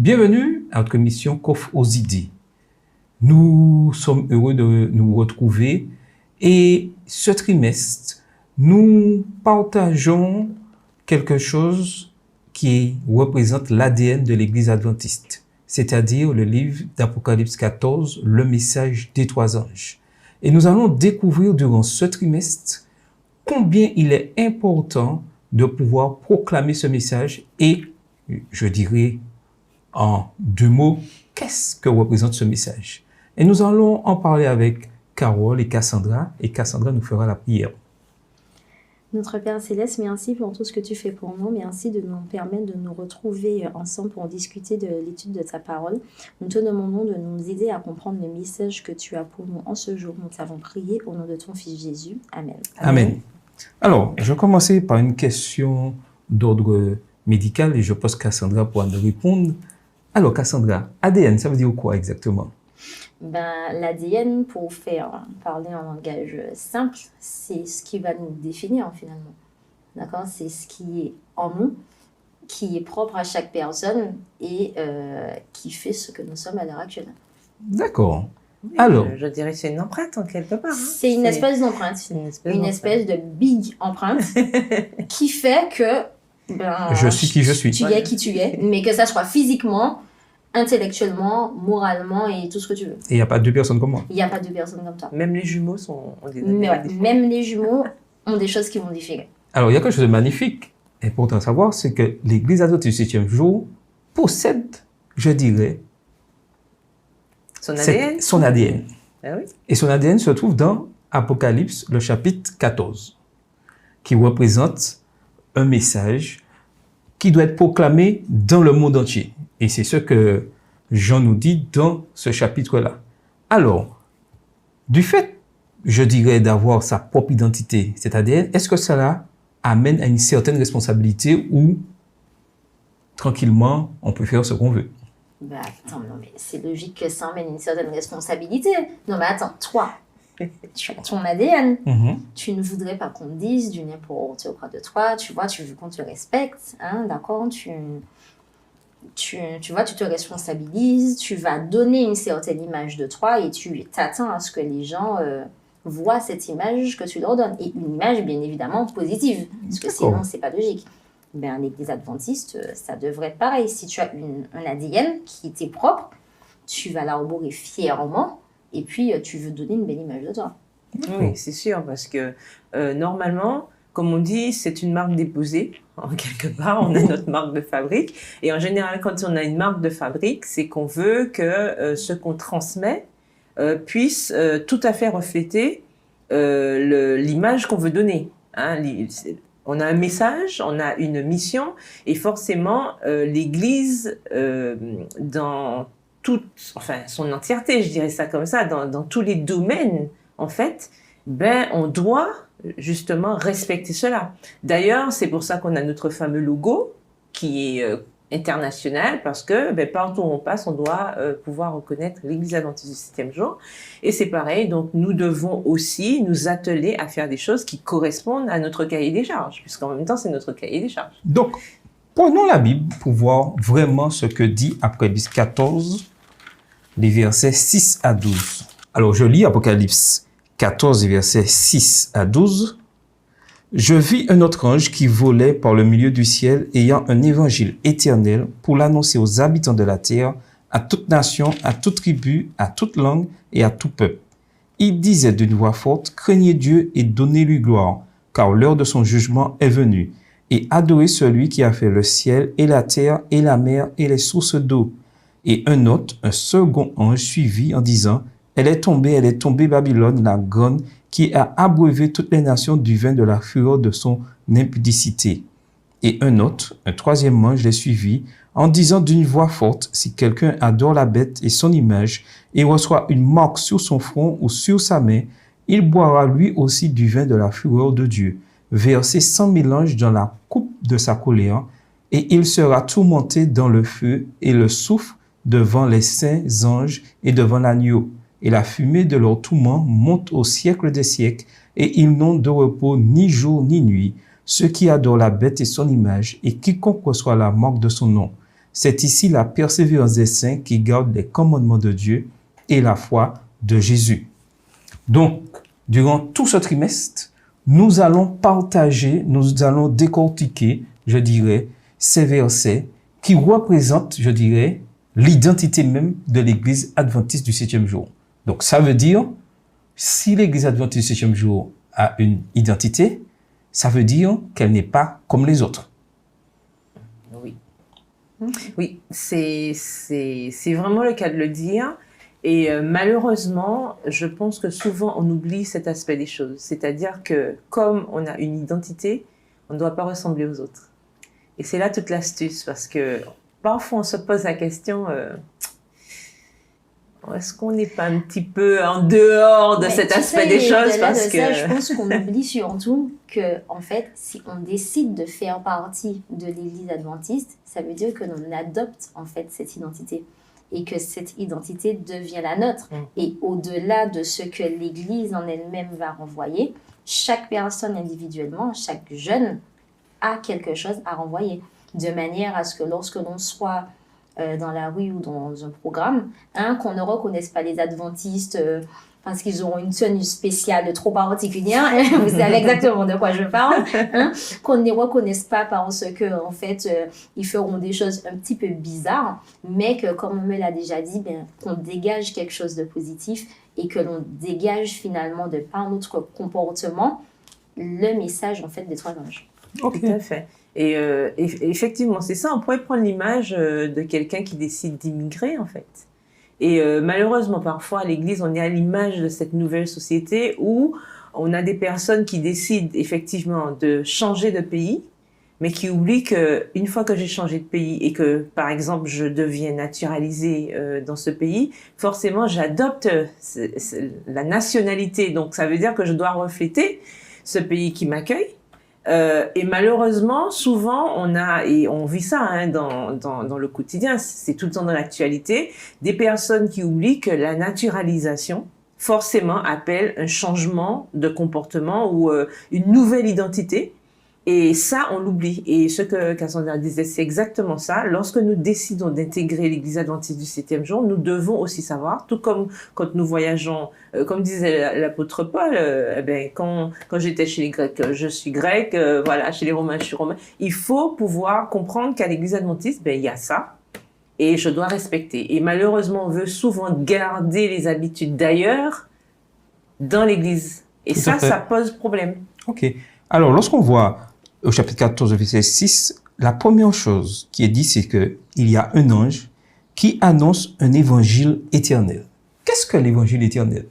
Bienvenue à notre émission Coffre aux idées. Nous sommes heureux de nous retrouver et ce trimestre, nous partageons quelque chose qui représente l'ADN de l'Église adventiste, c'est-à-dire le livre d'Apocalypse 14, le message des trois anges. Et nous allons découvrir durant ce trimestre combien il est important de pouvoir proclamer ce message et, je dirais en deux mots, qu'est-ce que représente ce message? Et nous allons en parler avec Carole et Cassandra nous fera la prière. Notre Père Céleste, merci pour tout ce que tu fais pour nous. Merci de nous permettre de nous retrouver ensemble pour discuter de l'étude de ta parole. Nous te demandons de nous aider à comprendre le message que tu as pour nous en ce jour. Nous t'avons prié au nom de ton Fils Jésus. Amen. Amen. Alors, je vais commencer par une question d'ordre médical et je pense que Cassandra pourra nous répondre. Alors, Cassandra, ADN, ça veut dire quoi exactement? L'ADN, pour parler en langage simple, c'est ce qui va nous définir finalement. D'accord? C'est ce qui est en nous, qui est propre à chaque personne et qui fait ce que nous sommes à l'heure actuelle. D'accord. Oui, Alors, je dirais que c'est une empreinte en quelque part. Hein. C'est une espèce d'empreinte, une espèce de big empreinte qui fait que je suis qui je suis. Tu es qui tu es, mais que ça soit physiquement, intellectuellement, moralement et tout ce que tu veux. Et il n'y a pas deux personnes comme moi. Il n'y a pas deux personnes comme toi. Même les jumeaux ont des Même les jumeaux ont des choses qui vont différer. Alors, il y a quelque chose de magnifique, important à savoir, c'est que l'Église adventiste du 7e jour possède, je dirais, son ADN. Ah oui. Et son ADN se trouve dans Apocalypse, le chapitre 14, qui représente un message qui doit être proclamé dans le monde entier. Et c'est ce que Jean nous dit dans ce chapitre-là. Alors, du fait, je dirais, d'avoir sa propre identité, cet ADN, est-ce que cela amène à une certaine responsabilité ou, tranquillement, on peut faire ce qu'on veut? Attends, non mais c'est logique que ça emmène une certaine responsabilité. Non mais attends, toi, tu as ton ADN. Tu ne voudrais pas qu'on te dise du n'importe quoi de toi. Tu vois, tu veux qu'on te respecte, hein, d'accord? Tu vois, tu te responsabilises, tu vas donner une certaine image de toi et tu t'attends à ce que les gens voient cette image que tu leur donnes. Et une image, bien évidemment, positive. Parce que sinon, c'est pas logique. L'Église adventiste, ça devrait être pareil. Si tu as un ADN qui t'est propre, tu vas l'arborer fièrement et puis tu veux donner une belle image de toi. Oui, c'est sûr, parce que normalement, comme on dit, c'est une marque déposée. En quelque part, on a notre marque de fabrique. Et en général, quand on a une marque de fabrique, c'est qu'on veut que ce qu'on transmet puisse tout à fait refléter l'image qu'on veut donner. Hein, on a un message, on a une mission, et forcément, l'Église, dans toute, son entièreté, je dirais ça comme ça, dans tous les domaines, en fait, on doit justement respecter cela. D'ailleurs, c'est pour ça qu'on a notre fameux logo, qui est international, parce que partout où on passe, on doit pouvoir reconnaître l'Église adventiste du 7e jour. Et c'est pareil, donc nous devons aussi nous atteler à faire des choses qui correspondent à notre cahier des charges, puisqu'en même temps, c'est notre cahier des charges. Donc, prenons la Bible pour voir vraiment ce que dit Apocalypse 14, les versets 6 à 12. Alors, je lis Apocalypse 14, versets 6 à 12. Je vis un autre ange qui volait par le milieu du ciel, ayant un évangile éternel pour l'annoncer aux habitants de la terre, à toute nation, à toute tribu, à toute langue et à tout peuple. Il disait d'une voix forte, « Craignez Dieu et donnez-lui gloire, car l'heure de son jugement est venue, et adorez celui qui a fait le ciel et la terre et la mer et les sources d'eau. » Et un autre, un second ange suivit en disant, « Elle est tombée Babylone, la grande, qui a abreuvé toutes les nations du vin de la fureur de son impudicité. » Et un autre, un troisième ange les suivit, en disant d'une voix forte, « Si quelqu'un adore la bête et son image, et reçoit une marque sur son front ou sur sa main, il boira lui aussi du vin de la fureur de Dieu, versé 100 000 anges dans la coupe de sa colère, et il sera tourmenté dans le feu et le soufre devant les saints anges et devant l'agneau. Et la fumée de leur tourment monte au siècle des siècles, et ils n'ont de repos ni jour ni nuit, ceux qui adorent la bête et son image, et quiconque reçoit la marque de son nom. C'est ici la persévérance des saints qui gardent les commandements de Dieu et la foi de Jésus. Donc, durant tout ce trimestre, nous allons partager, nous allons décortiquer, je dirais, ces versets qui représentent, je dirais, l'identité même de l'Église adventiste du 7e jour. Donc, ça veut dire, si l'Église adventiste du 7e jour a une identité, ça veut dire qu'elle n'est pas comme les autres. Oui. Oui, c'est vraiment le cas de le dire. Et malheureusement, je pense que souvent on oublie cet aspect des choses. C'est-à-dire que comme on a une identité, on ne doit pas ressembler aux autres. Et c'est là toute l'astuce, parce que parfois on se pose la question, est-ce qu'on n'est pas un petit peu en dehors de cet aspect des choses, parce que... Ça, je pense qu'on oublie surtout que, en fait, si on décide de faire partie de l'Église adventiste, ça veut dire que l'on adopte, en fait, cette identité. Et que cette identité devient la nôtre. Et au-delà de ce que l'Église en elle-même va renvoyer, chaque personne individuellement, chaque jeune a quelque chose à renvoyer. De manière à ce que lorsque l'on soit dans la rue ou dans un programme, qu'on ne reconnaisse pas les adventistes parce qu'ils auront une tenue spéciale trop particulière, vous savez exactement de quoi je parle, qu'on ne les reconnaisse pas parce que en fait ils feront des choses un petit peu bizarres, mais que comme on me l'a déjà dit, qu'on dégage quelque chose de positif et que l'on dégage finalement de par notre comportement le message en fait des trois anges. Okay. Tout à fait. Et effectivement, c'est ça, on pourrait prendre l'image de quelqu'un qui décide d'immigrer en fait. Et malheureusement, parfois, à l'Église, on est à l'image de cette nouvelle société où on a des personnes qui décident effectivement de changer de pays, mais qui oublient qu'une fois que j'ai changé de pays et que, par exemple, je deviens naturalisée dans ce pays, forcément, j'adopte la nationalité. Donc, ça veut dire que je dois refléter ce pays qui m'accueille. Et malheureusement, souvent, on vit ça dans le quotidien, c'est tout le temps dans l'actualité, des personnes qui oublient que la naturalisation, forcément, appelle un changement de comportement ou une nouvelle identité. Et ça, on l'oublie. Et ce que Cassandra disait, c'est exactement ça. Lorsque nous décidons d'intégrer l'Église adventiste du 7e jour, nous devons aussi savoir, tout comme quand nous voyageons, comme disait l'apôtre Paul, quand j'étais chez les Grecs, je suis grec, voilà, chez les Romains, je suis romain. Il faut pouvoir comprendre qu'à l'Église adventiste, il y a ça. Et je dois respecter. Et malheureusement, on veut souvent garder les habitudes d'ailleurs dans l'Église. Et ça pose problème. Ok. Alors, lorsqu'on voit au chapitre 14, verset 6, la première chose qui est dit, c'est qu'il y a un ange qui annonce un évangile éternel. Qu'est-ce que l'évangile éternel?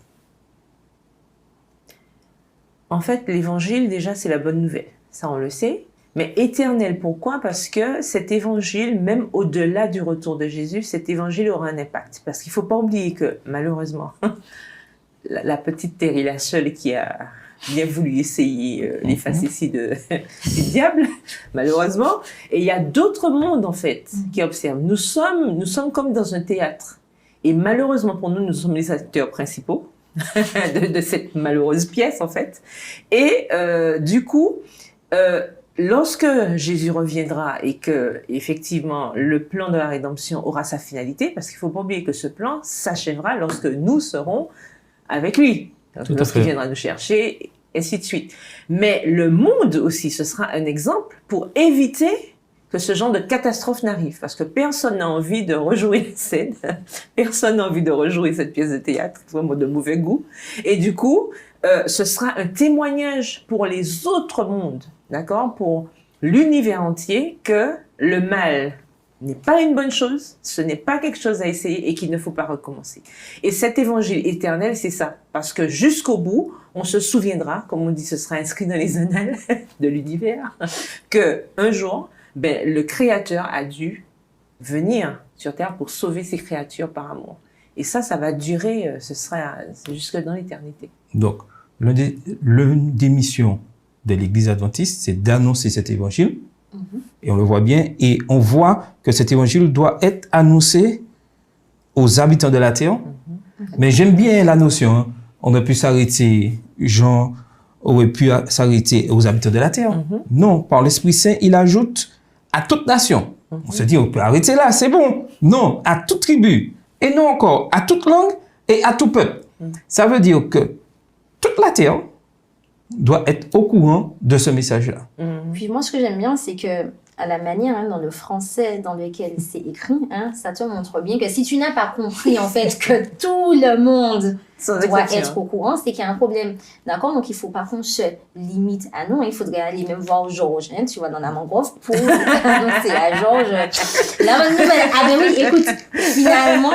En fait, l'évangile, déjà, c'est la bonne nouvelle. Ça, on le sait. Mais éternel, pourquoi? Parce que cet évangile, même au-delà du retour de Jésus, cet évangile aura un impact. Parce qu'il ne faut pas oublier que, malheureusement, la petite Terry, la seule qui a bien voulu essayer les facéties du diable, malheureusement. Et il y a d'autres mondes, en fait, qui observent. Nous sommes comme dans un théâtre. Et malheureusement pour nous, nous sommes les acteurs principaux de cette malheureuse pièce, en fait. Et du coup, lorsque Jésus reviendra et que, effectivement, le plan de la rédemption aura sa finalité, parce qu'il ne faut pas oublier que ce plan s'achèvera lorsque nous serons avec lui. Lorsqu'il viendra nous chercher, ainsi de suite. Mais le monde aussi, ce sera un exemple pour éviter que ce genre de catastrophe n'arrive. Parce que personne n'a envie de rejouer la scène. Personne n'a envie de rejouer cette pièce de théâtre, vraiment de mauvais goût. Et du coup, ce sera un témoignage pour les autres mondes, d'accord, pour l'univers entier, que le mal n'est pas une bonne chose, ce n'est pas quelque chose à essayer et qu'il ne faut pas recommencer. Et cet évangile éternel, c'est ça. Parce que jusqu'au bout, on se souviendra, comme on dit, ce sera inscrit dans les annales de l'univers, que un jour, le Créateur a dû venir sur Terre pour sauver ses créatures par amour. Et ça va durer, ce sera jusque dans l'éternité. Donc, l'une des missions de l'Église adventiste, c'est d'annoncer cet évangile. Et on le voit bien. Et on voit que cet évangile doit être annoncé aux habitants de la terre. Mais j'aime bien la notion. On aurait pu s'arrêter, Jean aurait pu s'arrêter aux habitants de la terre. Non, par l'Esprit Saint, il ajoute à toute nation. On se dit, on peut arrêter là, c'est bon. Non, à toute tribu. Et non encore, à toute langue et à tout peuple. Ça veut dire que toute la terre doit être au courant de ce message-là. Puis moi, ce que j'aime bien, c'est que à la manière dans le français dans lequel c'est écrit, ça te montre bien que si tu n'as pas compris en fait que tout le monde doit être au courant, c'est qu'il y a un problème. D'accord? Donc il ne faut pas qu'on se limite à nous. Il faudrait aller même voir Georges, tu vois, dans la mangrove pour annoncer à Georges la bonne nouvelle. Ah ben oui, écoute, finalement,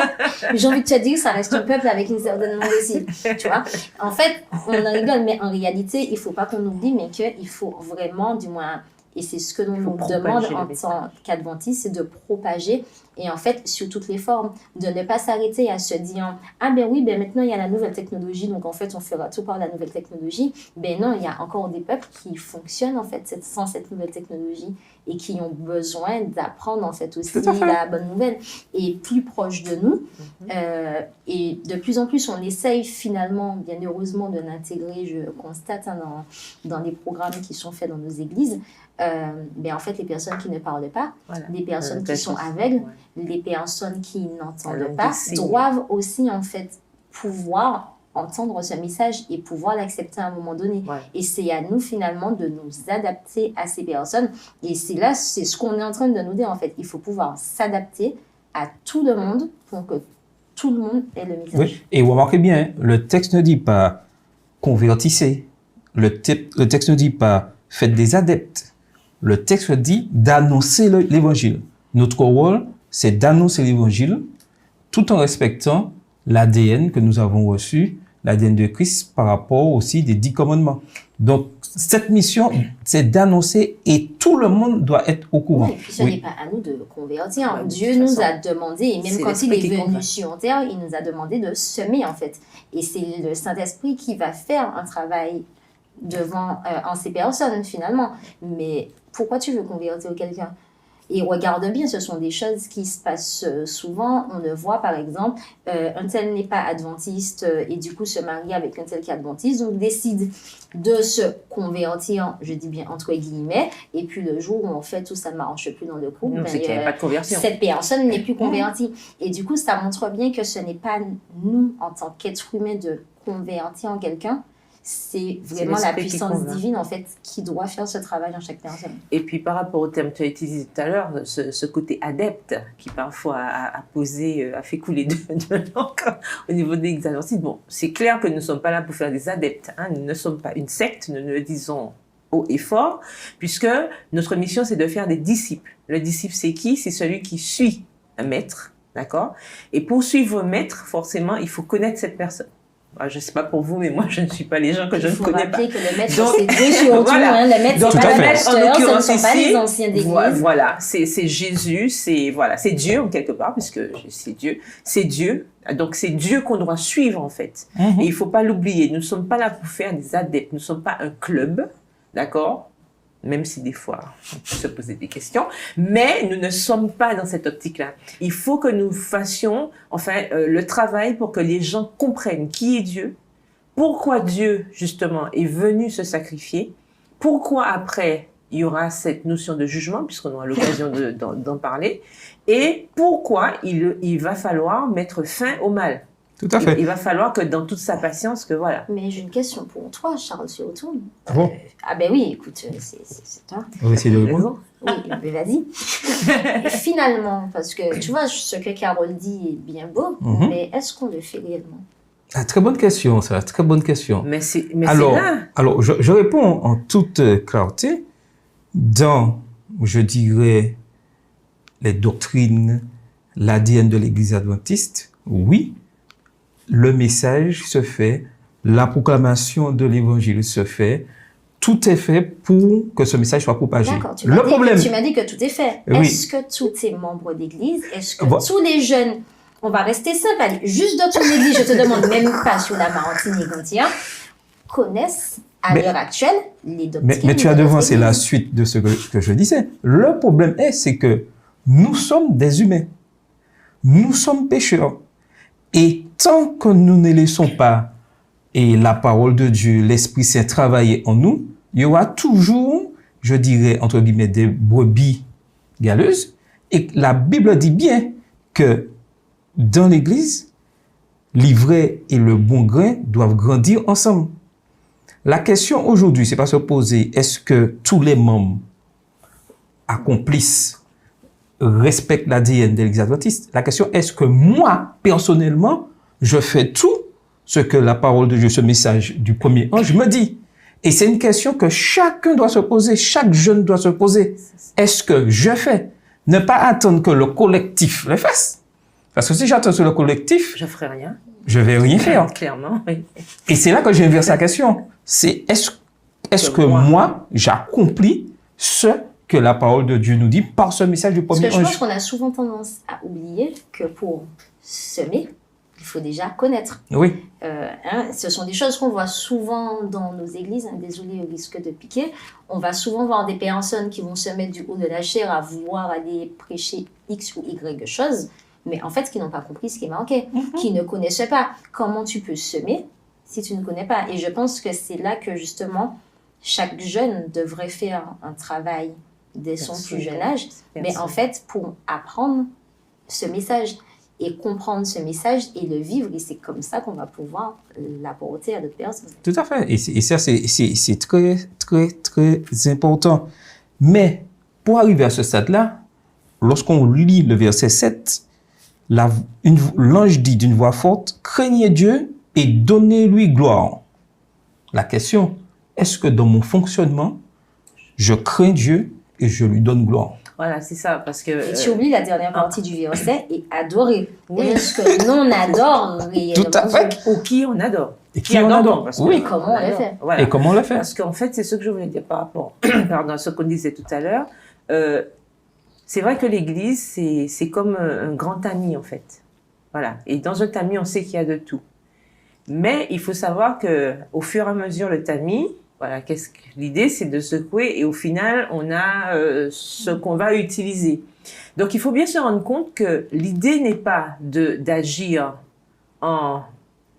j'ai envie de te dire, ça reste un peuple avec une certaine modestie. Tu vois? En fait, on en rigole, mais en réalité, il ne faut pas qu'on oublie, mais qu'il faut vraiment, du moins, et c'est ce que l'on nous demande en tant qu'adventistes, c'est de propager, et en fait, sous toutes les formes, de ne pas s'arrêter à se dire « Ah ben oui, ben maintenant il y a la nouvelle technologie, donc en fait on fera tout par la nouvelle technologie. » Ben non, il y a encore des peuples qui fonctionnent en fait sans cette nouvelle technologie et qui ont besoin d'apprendre en fait aussi la bonne nouvelle. Et plus proche de nous, et de plus en plus on essaye finalement, bien heureusement, de l'intégrer, je constate dans les programmes qui sont faits dans nos églises, ben en fait les personnes qui ne parlent pas, les personnes qui sont aveugles, les personnes qui n'entendent pas doivent aussi en fait pouvoir entendre ce message et pouvoir l'accepter à un moment donné. Et c'est à nous finalement de nous adapter à ces personnes. Et c'est ce qu'on est en train de nous dire en fait. Il faut pouvoir s'adapter à tout le monde pour que tout le monde ait le message. Oui. Et remarquez bien, le texte ne dit pas convertissez. Le texte ne dit pas faites des adeptes. Le texte dit d'annoncer l'évangile. Notre rôle, c'est d'annoncer l'évangile tout en respectant l'ADN que nous avons reçu, l'ADN de Christ par rapport aussi des 10 commandements. Donc, cette mission, c'est d'annoncer et tout le monde doit être au courant. Oui, et puis ce n'est pas à nous de convertir. Dieu nous a demandé, et même quand il est venu sur terre, il nous a demandé de semer en fait. Et c'est le Saint-Esprit qui va faire un travail en ces personnes finalement. Mais pourquoi tu veux convertir quelqu'un? Et regarde bien, ce sont des choses qui se passent souvent. On le voit par exemple, un tel n'est pas adventiste et du coup se marie avec un tel qui est adventiste, donc décide de se convertir, je dis bien entre guillemets, et puis le jour où en fait tout ça ne marche plus dans le couple, c'est qu'il n'y a pas de conversion. Cette personne n'est plus convertie. Et du coup, ça montre bien que ce n'est pas nous, en tant qu'être humain, de convertir en quelqu'un. C'est vraiment la puissance divine, en fait, qui doit faire ce travail en chaque personne. Et puis, par rapport au terme que tu as utilisé tout à l'heure, ce côté adepte, qui parfois a fait couler de l'encre au niveau des adventistes. Bon, c'est clair que nous ne sommes pas là pour faire des adeptes. Nous ne sommes pas une secte, nous le disons haut et fort, puisque notre mission, c'est de faire des disciples. Le disciple, c'est qui? C'est celui qui suit un maître, d'accord? Et pour suivre un maître, forcément, il faut connaître cette personne. Je ne sais pas pour vous, mais moi, je ne suis pas les gens que je ne connais pas. Il faut rappeler que le maître, c'est Dieu surtout. Voilà. Le maître, c'est pas le pasteur, ce ne sont pas les anciens d'église. Voilà, c'est Jésus, c'est Dieu en quelque part, puisque c'est Dieu. Donc, c'est Dieu qu'on doit suivre, en fait. Et il ne faut pas l'oublier. Nous ne sommes pas là pour faire des adeptes. Nous ne sommes pas un club, d'accord? Même si des fois, on peut se poser des questions. Mais nous ne sommes pas dans cette optique-là. Il faut que nous fassions, le travail pour que les gens comprennent qui est Dieu, pourquoi Dieu, justement, est venu se sacrifier, pourquoi après, il y aura cette notion de jugement, puisqu'on aura l'occasion d'en parler, et pourquoi il va falloir mettre fin au mal. Tout à fait. Il va falloir que dans toute sa patience, que voilà. Mais j'ai une question pour toi, Charles surtout. Ah bon? Ah ben oui, écoute, c'est toi. On va essayer de répondre. Oui, mais vas-y. Et finalement, parce que tu vois, ce que Carole dit est bien beau, mais est-ce qu'on le fait réellement? Ah, très bonne question, ça. Très bonne question. Mais c'est là. Alors, je réponds en toute clarté. Dans, je dirais, les doctrines, l'ADN de l'Église adventiste, oui, le message se fait, la proclamation de l'évangile se fait, tout est fait pour que ce message soit propagé. D'accord, tu m'as dit que tout est fait. Oui. Est-ce que tous tes membres d'église, est-ce que tous les jeunes, on va rester simple, allez, juste dans ton église, je te demande même pas sur la Martinique, connaissent à l'heure actuelle les doctrines. Mais tu as devancé la suite de ce que je disais. Le problème c'est que nous sommes des humains. Nous sommes pécheurs. Et tant que nous ne laissons pas la parole de Dieu, l'Esprit Saint travailler en nous, il y aura toujours, je dirais, entre guillemets, des brebis galeuses Et la Bible dit bien que dans l'Église, l'ivraie et le bon grain doivent grandir ensemble. La question aujourd'hui, c'est pas se poser, est-ce que tous les membres accomplissent, respectent l'ADN de l'Église adventiste? La question, est-ce que moi, personnellement, je fais tout ce que la parole de Dieu, ce message du premier ange me dit? Et c'est une question que chacun doit se poser, chaque jeune doit se poser. Est-ce que je fais? Ne pas attendre que le collectif le fasse. Parce que si j'attends sur le collectif, Je ferai rien. je vais rien faire. Clairement, oui. Et c'est là que j'inverse la question. C'est est-ce que moi, j'accomplis ce que la parole de Dieu nous dit par ce message du Parce premier que je pense ange? qu'on a souvent tendance à oublier que pour semer, il faut déjà connaître. Oui, Ce sont des choses qu'on voit souvent dans nos églises. Désolé, au risque de piquer. On va souvent voir des personnes qui vont se mettre du haut de la chair à vouloir aller prêcher X ou Y choses, mais en fait, qui n'ont pas compris ce qui manquait, qui ne connaissent pas. Comment tu peux semer si tu ne connais pas? Et je pense que c'est là que justement, chaque jeune devrait faire un travail dès son plus jeune âge, mais en fait, pour apprendre ce message et comprendre ce message et le vivre, et c'est comme ça qu'on va pouvoir l'apporter à d'autres personnes. tout à fait. Et ça, c'est très, très, très important. Mais pour arriver à ce stade-là, lorsqu'on lit le verset 7, l'ange dit d'une voix forte, « Craignez Dieu et donnez-lui gloire. » La question, est-ce que dans mon fonctionnement, je crains Dieu et je lui donne gloire? Voilà, c'est ça, parce que... Et tu oublies la dernière partie du verset, et adorer. Est-ce que l'on adore réellement? Tout à fait. Ou qui on adore. Et qui on adore? Parce que Oui. Comment on le fait? Voilà. Et comment on le fait? Parce qu'en fait, c'est ce que je voulais dire par rapport pardon, à ce qu'on disait tout à l'heure. C'est vrai que l'Église, c'est comme un grand tamis, en fait. Voilà. Et dans un tamis, on sait qu'il y a de tout. Mais il faut savoir que au fur et à mesure, le tamis, voilà, l'idée, c'est de secouer et au final, on a ce qu'on va utiliser. Donc, il faut bien se rendre compte que l'idée n'est pas d'agir en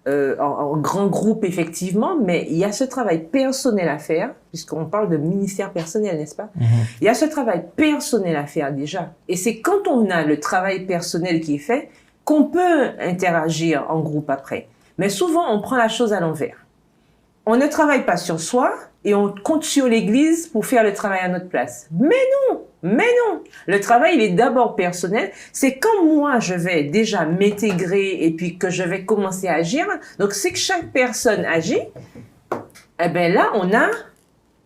grand groupe, effectivement, mais il y a ce travail personnel à faire, puisqu'on parle de ministère personnel, n'est-ce pas? Il y a ce travail personnel à faire déjà. Et c'est quand on a le travail personnel qui est fait qu'on peut interagir en groupe après. Mais souvent, on prend la chose à l'envers. On ne travaille pas sur soi et on compte sur l'Église pour faire le travail à notre place. Mais non! Le travail, il est d'abord personnel. C'est quand moi, je vais déjà m'intégrer et puis que je vais commencer à agir. Donc, c'est que chaque personne agit. Eh bien là, on a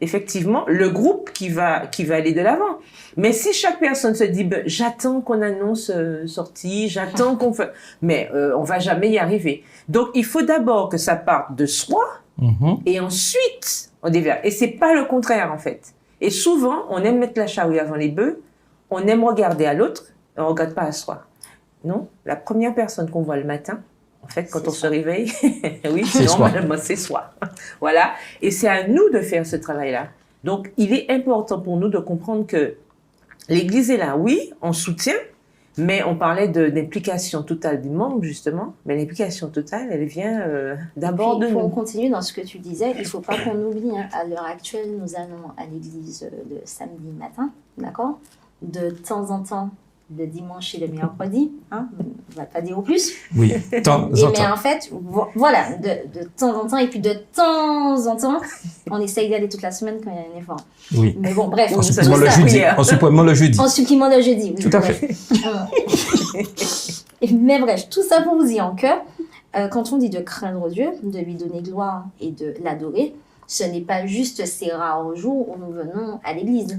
effectivement le groupe qui va aller de l'avant. Mais si chaque personne se dit, j'attends qu'on annonce sortie, j'attends qu'on fait... Mais on va jamais y arriver. Donc, il faut d'abord que ça parte de soi et ensuite, on déverse. Et c'est pas le contraire, en fait. Et souvent, on aime mettre la charrue avant les bœufs, on aime regarder à l'autre, et on ne regarde pas à soi. Non, la première personne qu'on voit le matin, en fait, quand on se réveille, oui, normalement, c'est soi. Voilà. Et c'est à nous de faire ce travail-là. Donc, il est important pour nous de comprendre que l'Église est là, oui, on soutient, mais on parlait d'implication totale du membre, justement. Mais l'implication totale, elle vient d'abord de nous. On continue dans ce que tu disais. Il ne faut pas qu'on oublie, à l'heure actuelle, nous allons à l'église le samedi matin, d'accord? De temps en temps, le dimanche et le mercredi, on ne va pas dire au plus. Oui, temps en temps. Mais en fait, voilà, de temps en temps, et puis de temps en temps, on essaye d'y aller toute la semaine quand il y a un effort. Oui. Mais bon, bref. En supprimant le jeudi. En supprimant le jeudi. En supprimant le jeudi, oui. Tout à fait. Mais bref, tout ça pour vous dire que quand on dit de craindre Dieu, de lui donner gloire et de l'adorer, ce n'est pas juste ces rares jours où nous venons à l'église.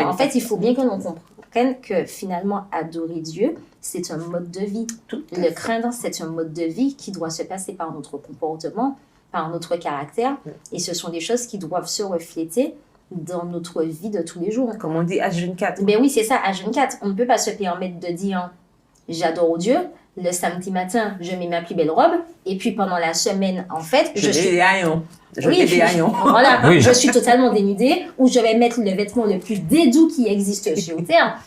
En fait, il faut bien que l'on comprenne que finalement, adorer Dieu, c'est un mode de vie. Le craindre, c'est un mode de vie qui doit se passer par notre comportement, par notre caractère, et ce sont des choses qui doivent se refléter dans notre vie de tous les jours. Comme on dit H24. Ben oui, c'est ça, H24. On ne peut pas se permettre de dire « j'adore Dieu », le samedi matin, je mets ma plus belle robe, et puis pendant la semaine, en fait, je suis... des haillons. Voilà, oui. Je suis totalement dénudée, ou je vais mettre le vêtement le plus dédoux qui existe sur Terre.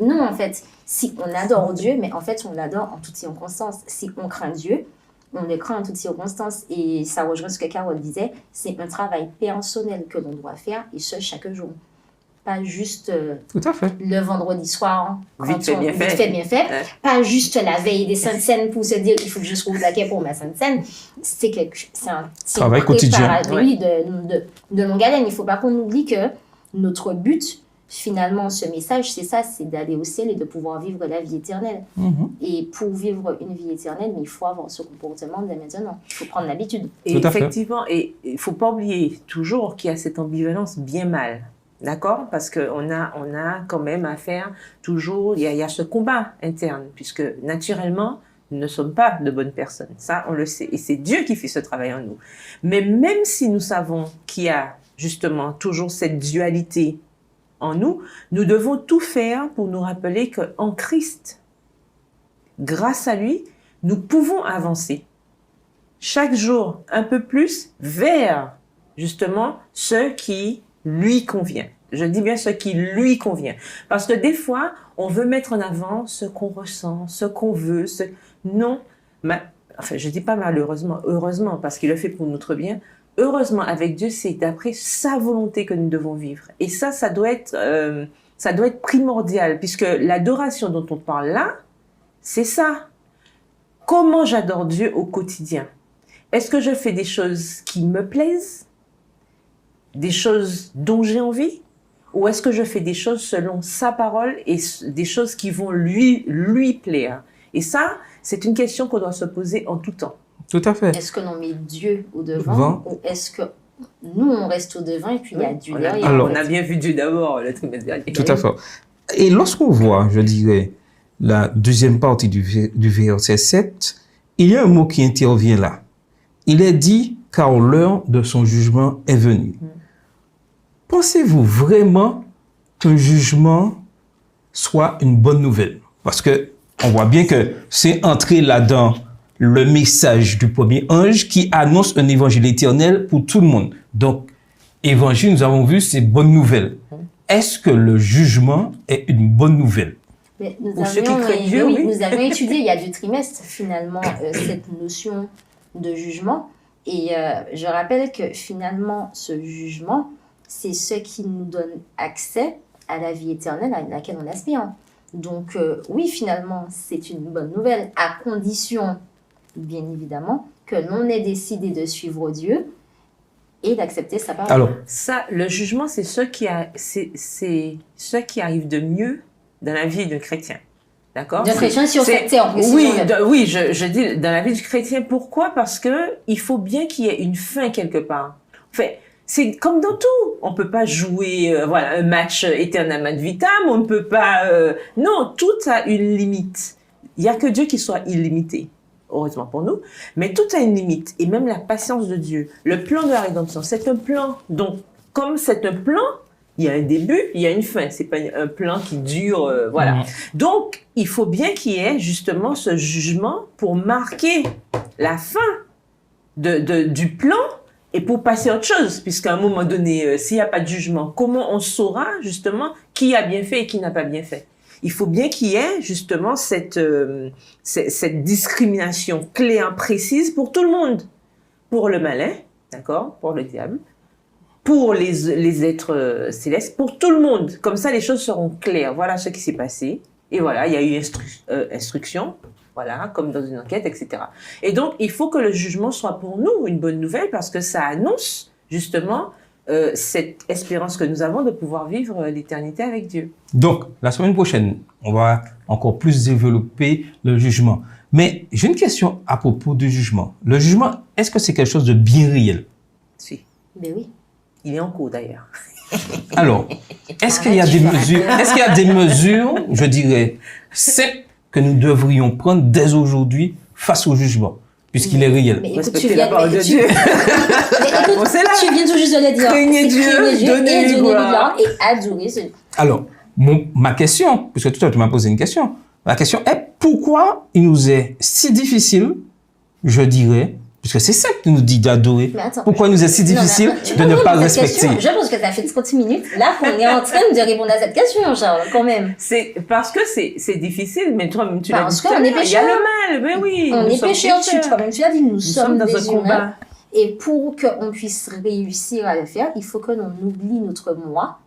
Non, en fait, si on adore Dieu, mais en fait, on l'adore en toutes circonstances. Si on craint Dieu, on le craint en toutes circonstances. Et ça rejoint ce que Carole disait, c'est un travail personnel que l'on doit faire, et ce, chaque jour. Pas juste Tout à fait. le vendredi soir, Vite fait, bien fait. Ouais. Pas juste la veille des Saintes Seines pour se dire il faut que je trouve la quai pour ma Sainte Seine. C'est un travail quotidien. Oui, de longue haleine. Il ne faut pas qu'on oublie que notre but, finalement, ce message, c'est ça, c'est d'aller au ciel et de pouvoir vivre la vie éternelle. Et pour vivre une vie éternelle, mais il faut avoir ce comportement dès maintenant. Il faut prendre l'habitude. Et effectivement, et il ne faut pas oublier toujours qu'il y a cette ambivalence bien mal. D'accord? Parce qu'on a quand même à faire toujours, il y a ce combat interne, puisque naturellement, nous ne sommes pas de bonnes personnes. Ça, on le sait. Et c'est Dieu qui fait ce travail en nous. Mais même si nous savons qu'il y a justement toujours cette dualité en nous, nous devons tout faire pour nous rappeler qu'en Christ, grâce à lui, nous pouvons avancer chaque jour un peu plus vers justement ce qui lui convient. Je dis bien ce qui lui convient. Parce que des fois, on veut mettre en avant ce qu'on ressent, ce qu'on veut. Non, enfin, je dis pas malheureusement, heureusement, parce qu'il le fait pour notre bien. Heureusement, avec Dieu, c'est d'après sa volonté que nous devons vivre. Et ça doit être primordial, puisque l'adoration dont on parle là, c'est ça. Comment j'adore Dieu au quotidien? Est-ce que je fais des choses qui me plaisent? Des choses dont j'ai envie? Ou est-ce que je fais des choses selon sa parole et des choses qui vont lui plaire? Et ça, c'est une question qu'on doit se poser en tout temps. Tout à fait. Est-ce que l'on met Dieu au devant ou est-ce que nous, on reste au devant et puis il y a Dieu derrière? Alors, on a bien vu Dieu d'abord le trimestre dernier. Tout à fait. Et lorsqu'on voit, je dirais, la deuxième partie du verset 7, il y a un mot qui intervient là. Il est dit, car l'heure de son jugement est venue. Pensez-vous vraiment qu'un jugement soit une bonne nouvelle? Parce que on voit bien que c'est entré là-dedans le message du premier ange qui annonce un évangile éternel pour tout le monde. Donc, évangile, nous avons vu, c'est bonne nouvelle. Est-ce que le jugement est une bonne nouvelle? Mais nous avions étudié il y a 2 trimestres, finalement, cette notion de jugement. Et je rappelle que finalement, ce jugement, c'est ce qui nous donne accès à la vie éternelle à laquelle on aspire. Donc, oui, finalement, c'est une bonne nouvelle, à condition, bien évidemment, que l'on ait décidé de suivre Dieu et d'accepter sa parole. Alors, ça, le jugement, c'est ce qui arrive de mieux dans la vie d'un chrétien. D'accord? D'un chrétien sur cette terre. Oui, je dis dans la vie du chrétien. Pourquoi? Parce que il faut bien qu'il y ait une fin quelque part. Enfin, c'est comme dans tout. On peut pas jouer un match éternel ad vitam. On ne peut pas... Non, tout a une limite. Il n'y a que Dieu qui soit illimité. Heureusement pour nous. Mais tout a une limite. Et même la patience de Dieu. Le plan de la rédemption, c'est un plan. Donc, comme c'est un plan, il y a un début, il y a une fin. C'est pas un plan qui dure... voilà. Donc, il faut bien qu'il y ait justement ce jugement pour marquer la fin du plan et pour passer à autre chose. Puisqu'à un moment donné, s'il n'y a pas de jugement, comment on saura justement qui a bien fait et qui n'a pas bien fait? Il faut bien qu'il y ait justement cette discrimination claire, précise pour tout le monde. Pour le malin, d'accord? Pour le diable. Pour les êtres célestes. Pour tout le monde. Comme ça, les choses seront claires. Voilà ce qui s'est passé. Et voilà, il y a eu instruction. Voilà, comme dans une enquête, etc. Et donc, il faut que le jugement soit pour nous une bonne nouvelle parce que ça annonce justement cette espérance que nous avons de pouvoir vivre l'éternité avec Dieu. Donc, la semaine prochaine, on va encore plus développer le jugement. Mais j'ai une question à propos du jugement. Le jugement, est-ce que c'est quelque chose de bien réel? Si. Ben oui. Il est en cours d'ailleurs. Alors, est-ce qu'il y a des mesures, je dirais, simples que nous devrions prendre dès aujourd'hui face au jugement, puisqu'il est réel? Mais écoute, tu viens de Dieu. Tu viens tout juste de le dire. Craignez Dieu, donnez-lui gloire et adorez celui. Alors, ma question, puisque tout à l'heure tu m'as posé une question, ma question est pourquoi il nous est si difficile, je dirais, puisque c'est ça que tu nous dis d'adorer, pourquoi il nous est si difficile de ne pas respecter? Je pense que ça fait 30 minutes là qu'on est en train de répondre à cette question, Charles, quand même. C'est parce que c'est difficile, mais toi-même tu l'as dit. Parce qu'on est pécheurs. Il y a le mal, mais oui. On est pécheurs, toi-même tu l'as dit, nous sommes dans des un humains. combat. Et pour qu'on puisse réussir à le faire, il faut que l'on oublie notre moi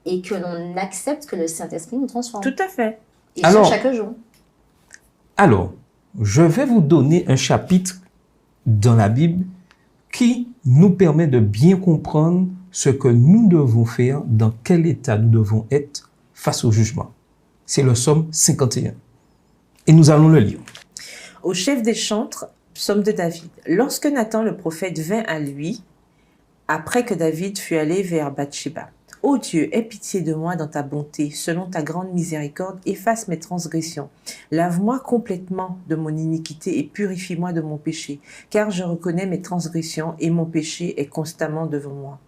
et que l'on accepte que le Saint-Esprit nous transforme. Tout à fait. Et Alors, ça chaque jour. Alors, je vais vous donner un chapitre dans la Bible qui nous permet de bien comprendre ce que nous devons faire, dans quel état nous devons être face au jugement. C'est le psaume 51. Et nous allons le lire. Au chef des chantres, psaume de David. Lorsque Nathan le prophète vint à lui, après que David fut allé vers Bathsheba. Ô Dieu, aie pitié de moi dans ta bonté, selon ta grande miséricorde, efface mes transgressions. Lave-moi complètement de mon iniquité et purifie-moi de mon péché, car je reconnais mes transgressions et mon péché est constamment devant moi.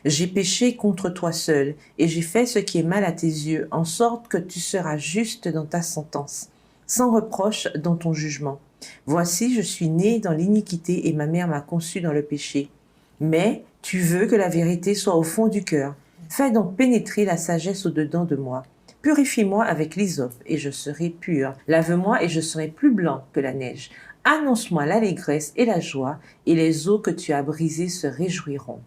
J'ai péché contre toi seul, et j'ai fait ce qui est mal à tes yeux, en sorte que tu seras juste dans ta sentence, sans reproche dans ton jugement. Voici, je suis né dans l'iniquité et ma mère m'a conçu dans le péché. Mais tu veux que la vérité soit au fond du cœur. Fais donc pénétrer la sagesse au-dedans de moi. Purifie-moi avec l'hysope et je serai pur. Lave-moi et je serai plus blanc que la neige. Annonce-moi l'allégresse et la joie, et les eaux que tu as brisées se réjouiront.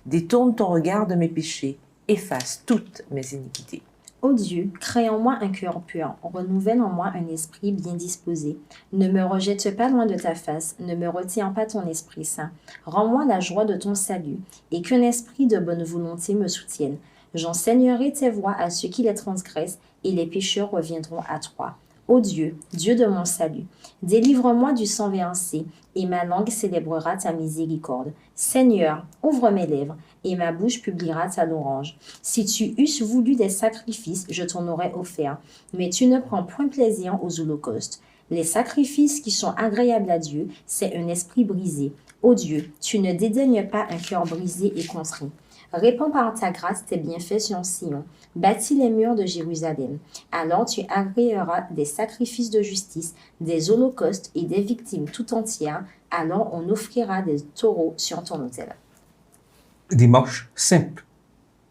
Détourne ton regard de mes péchés, efface toutes mes iniquités. Ô Dieu, crée en moi un cœur pur, renouvelle en moi un esprit bien disposé. Ne me rejette pas loin de ta face, ne me retiens pas ton Esprit Saint. Rends-moi la joie de ton salut, et qu'un esprit de bonne volonté me soutienne. J'enseignerai tes voies à ceux qui les transgressent, et les pécheurs reviendront à toi. Ô Dieu, Dieu de mon salut, délivre-moi du sang versé, et ma langue célébrera ta miséricorde. Seigneur, ouvre mes lèvres, et ma bouche publiera ta louange. Si tu eusses voulu des sacrifices, je t'en aurais offert, mais tu ne prends point plaisir aux holocaustes. Les sacrifices qui sont agréables à Dieu, c'est un esprit brisé. Ô Dieu, tu ne dédaignes pas un cœur brisé et contrit. Répands par ta grâce tes bienfaits sur Sion. Bâtis les murs de Jérusalem. Alors tu agréeras des sacrifices de justice, des holocaustes et des victimes tout entières. Alors on offrira des taureaux sur ton autel. Démarche simple.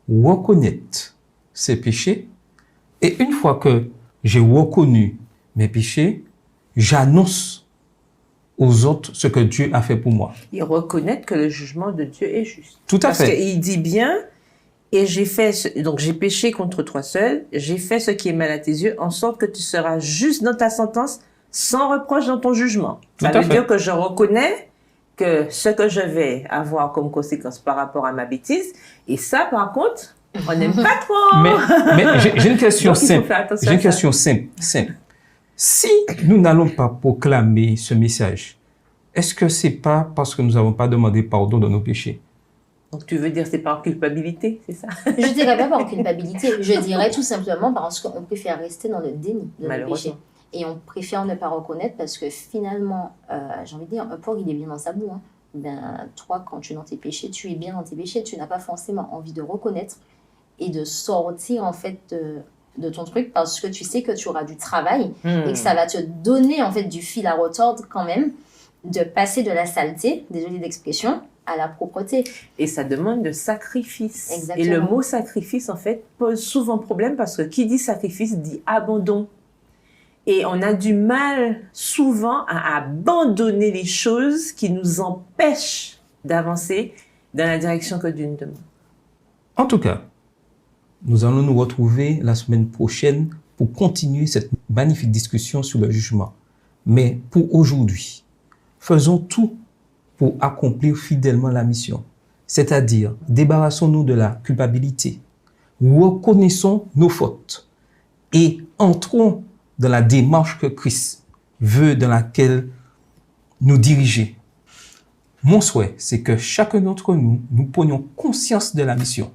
Reconnaître ses péchés. Et une fois que j'ai reconnu mes péchés, j'annonce aux autres ce que Dieu a fait pour moi. Et reconnaître que le jugement de Dieu est juste. Tout à fait. Parce qu'il dit bien, et donc j'ai péché contre toi seul, j'ai fait ce qui est mal à tes yeux, en sorte que tu seras juste dans ta sentence, sans reproche dans ton jugement. Ça veut dire que je reconnais que ce que je vais avoir comme conséquence par rapport à ma bêtise, et ça, par contre, on n'aime pas trop. Mais j'ai une question Donc, il faut simple. faire attention J'ai une à ça. question simple. Si nous n'allons pas proclamer ce message, est-ce que c'est pas parce que nous n'avons pas demandé pardon de nos péchés? Donc tu veux dire c'est par culpabilité, c'est ça? Je dirais pas par culpabilité, je dirais tout simplement parce qu'on préfère rester dans le déni de nos Malheureusement. péchés. Et on préfère ne pas reconnaître parce que finalement, j'ai envie de dire, un porc il est bien dans sa boue. Hein. Ben, toi, quand tu es dans tes péchés, tu es bien dans tes péchés, tu n'as pas forcément envie de reconnaître et de sortir en fait de ton truc parce que tu sais que tu auras du travail et que ça va te donner en fait du fil à retordre quand même de passer de la saleté, désolé d'expression, à la propreté. Et ça demande de sacrifice. Exactement. Et le mot sacrifice, en fait, pose souvent problème parce que qui dit sacrifice dit abandon. Et on a du mal souvent à abandonner les choses qui nous empêchent d'avancer dans la direction que Dieu nous demande. En tout cas, nous allons nous retrouver la semaine prochaine pour continuer cette magnifique discussion sur le jugement. Mais pour aujourd'hui, faisons tout pour accomplir fidèlement la mission. C'est-à-dire, débarrassons-nous de la culpabilité, reconnaissons nos fautes et entrons dans la démarche que Christ veut, dans laquelle nous diriger. Mon souhait, c'est que chacun d'entre nous, nous prenions conscience de la mission.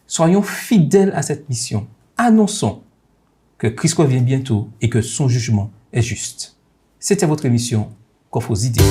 Soyons fidèles à cette mission. Annonçons que Christ revient bientôt et que son jugement est juste. C'était votre émission Coffre aux idées.